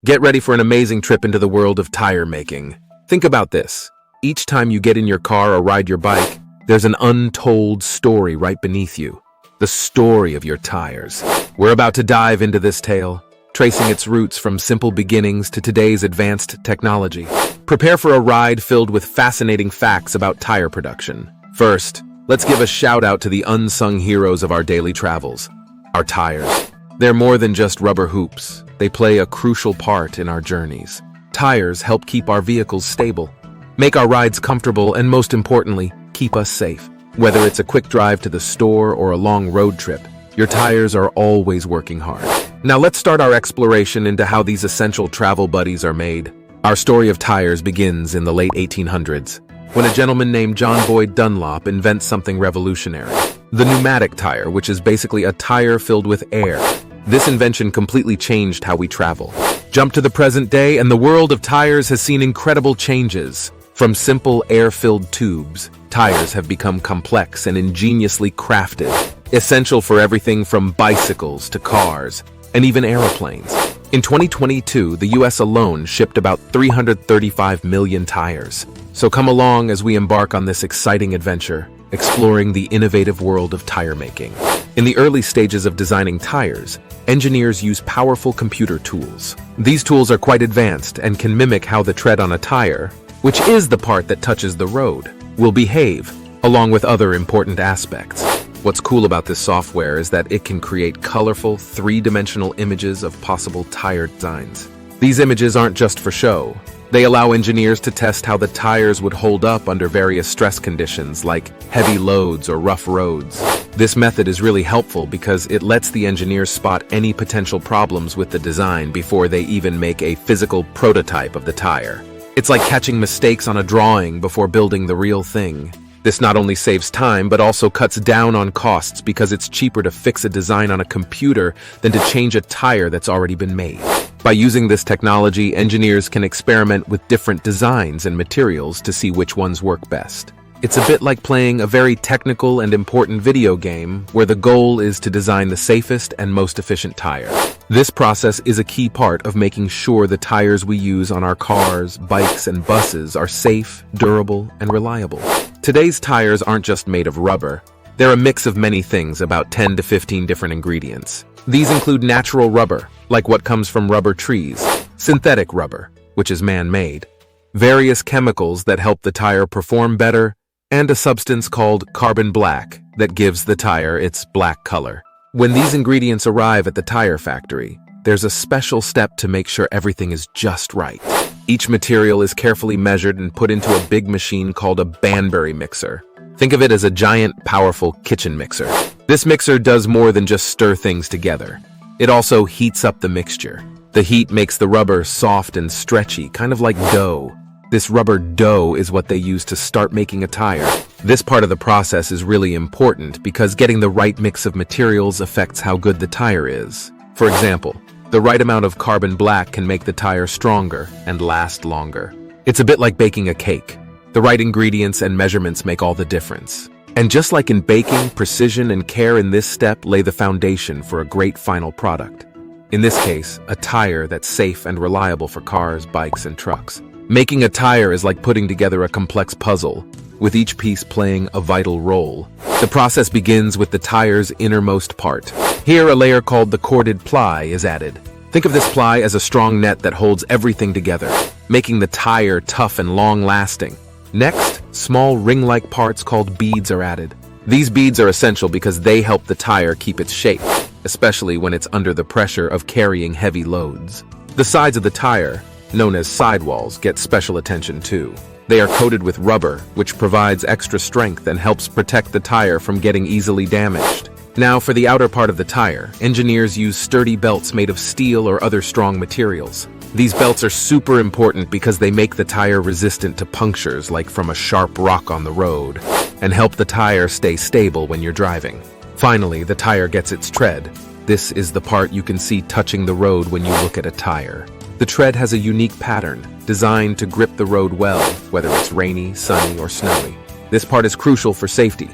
Get ready for an amazing trip into the world of tire making. Think about this. Each time you get in your car or ride your bike, there's an untold story right beneath you. The story of your tires. We're about to dive into this tale, tracing its roots from simple beginnings to today's advanced technology. Prepare for a ride filled with fascinating facts about tire production. First, let's give a shout out to the unsung heroes of our daily travels, our tires. They're more than just rubber hoops. They play a crucial part in our journeys. Tires help keep our vehicles stable, make our rides comfortable, and most importantly, keep us safe. Whether it's a quick drive to the store or a long road trip, your tires are always working hard. Now let's start our exploration into how these essential travel buddies are made. Our story of tires begins in the late 1800s, when a gentleman named John Boyd Dunlop invents something revolutionary. The pneumatic tire, which is basically a tire filled with air. This invention completely changed how we travel. Jump to the present day, and the world of tires has seen incredible changes. From simple air-filled tubes, tires have become complex and ingeniously crafted, essential for everything from bicycles to cars, and even aeroplanes. In 2022, the US alone shipped about 335 million tires. So come along as we embark on this exciting adventure, exploring the innovative world of tire making. In the early stages of designing tires, engineers use powerful computer tools. These tools are quite advanced and can mimic how the tread on a tire, which is the part that touches the road, will behave, along with other important aspects. What's cool about this software is that it can create colorful, three-dimensional images of possible tire designs. These images aren't just for show. They allow engineers to test how the tires would hold up under various stress conditions like heavy loads or rough roads. This method is really helpful because it lets the engineers spot any potential problems with the design before they even make a physical prototype of the tire. It's like catching mistakes on a drawing before building the real thing. This not only saves time, but also cuts down on costs because it's cheaper to fix a design on a computer than to change a tire that's already been made. By using this technology, engineers can experiment with different designs and materials to see which ones work best. It's a bit like playing a very technical and important video game where the goal is to design the safest and most efficient tire. This process is a key part of making sure the tires we use on our cars, bikes, and buses are safe, durable, and reliable. Today's tires aren't just made of rubber. They're a mix of many things, about 10 to 15 different ingredients. These include natural rubber, like what comes from rubber trees, synthetic rubber, which is man-made, various chemicals that help the tire perform better, and a substance called carbon black that gives the tire its black color. When these ingredients arrive at the tire factory, there's a special step to make sure everything is just right. Each material is carefully measured and put into a big machine called a Banbury mixer. Think of it as a giant, powerful kitchen mixer. This mixer does more than just stir things together. It also heats up the mixture. The heat makes the rubber soft and stretchy, kind of like dough. This rubber dough is what they use to start making a tire. This part of the process is really important because getting the right mix of materials affects how good the tire is. For example, the right amount of carbon black can make the tire stronger and last longer. It's a bit like baking a cake. The right ingredients and measurements make all the difference. And just like in baking, precision and care in this step lay the foundation for a great final product. In this case, a tire that's safe and reliable for cars, bikes, and trucks. Making a tire is like putting together a complex puzzle, with each piece playing a vital role. The process begins with the tire's innermost part. Here, a layer called the corded ply is added. Think of this ply as a strong net that holds everything together, making the tire tough and long-lasting. Next, small ring-like parts called beads are added. These beads are essential because they help the tire keep its shape, especially when it's under the pressure of carrying heavy loads. The sides of the tire, known as sidewalls, get special attention too. They are coated with rubber, which provides extra strength and helps protect the tire from getting easily damaged. Now, for the outer part of the tire, engineers use sturdy belts made of steel or other strong materials. These belts are super important because they make the tire resistant to punctures like from a sharp rock on the road, and help the tire stay stable when you're driving. Finally, the tire gets its tread. This is the part you can see touching the road when you look at a tire. The tread has a unique pattern, designed to grip the road well, whether it's rainy, sunny, or snowy. This part is crucial for safety,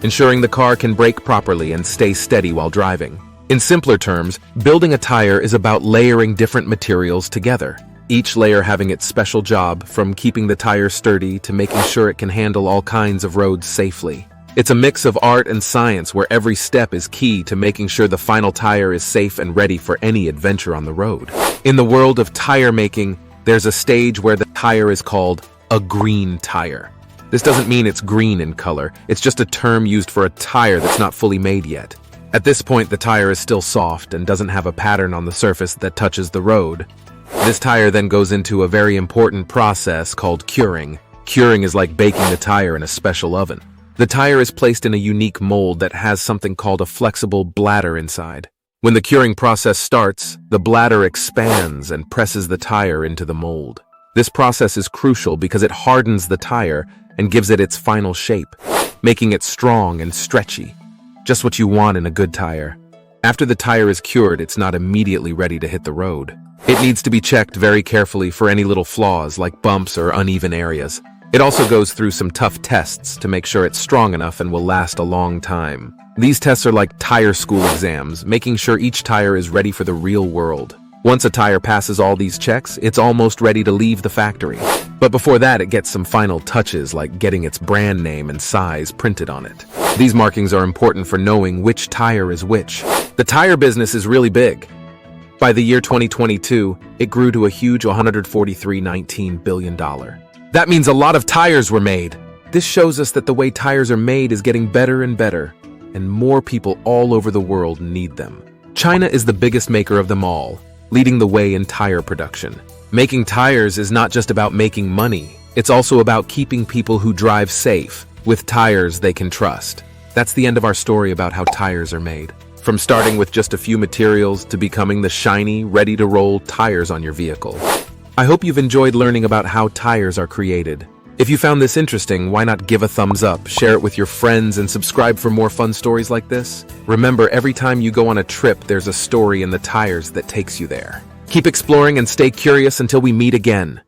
ensuring the car can brake properly and stay steady while driving. In simpler terms, building a tire is about layering different materials together, each layer having its special job, from keeping the tire sturdy to making sure it can handle all kinds of roads safely. It's a mix of art and science where every step is key to making sure the final tire is safe and ready for any adventure on the road. In the world of tire making, there's a stage where the tire is called a green tire. This doesn't mean it's green in color, it's just a term used for a tire that's not fully made yet. At this point, the tire is still soft and doesn't have a pattern on the surface that touches the road. This tire then goes into a very important process called curing. Curing is like baking the tire in a special oven. The tire is placed in a unique mold that has something called a flexible bladder inside. When the curing process starts, the bladder expands and presses the tire into the mold. This process is crucial because it hardens the tire and gives it its final shape, making it strong and stretchy. Just what you want in a good tire. After the tire is cured, it's not immediately ready to hit the road. It needs to be checked very carefully for any little flaws like bumps or uneven areas. It also goes through some tough tests to make sure it's strong enough and will last a long time. These tests are like tire school exams, making sure each tire is ready for the real world. Once a tire passes all these checks, it's almost ready to leave the factory. But before that, it gets some final touches like getting its brand name and size printed on it. These markings are important for knowing which tire is which. The tire business is really big. By the year 2022, it grew to a huge $143.19 billion. That means a lot of tires were made. This shows us that the way tires are made is getting better and better, and more people all over the world need them. China is the biggest maker of them all, leading the way in tire production. Making tires is not just about making money, it's also about keeping people who drive safe, with tires they can trust. That's the end of our story about how tires are made. From starting with just a few materials to becoming the shiny, ready-to-roll tires on your vehicle. I hope you've enjoyed learning about how tires are created. If you found this interesting, why not give a thumbs up, share it with your friends, and subscribe for more fun stories like this? Remember, every time you go on a trip, there's a story in the tires that takes you there. Keep exploring and stay curious until we meet again.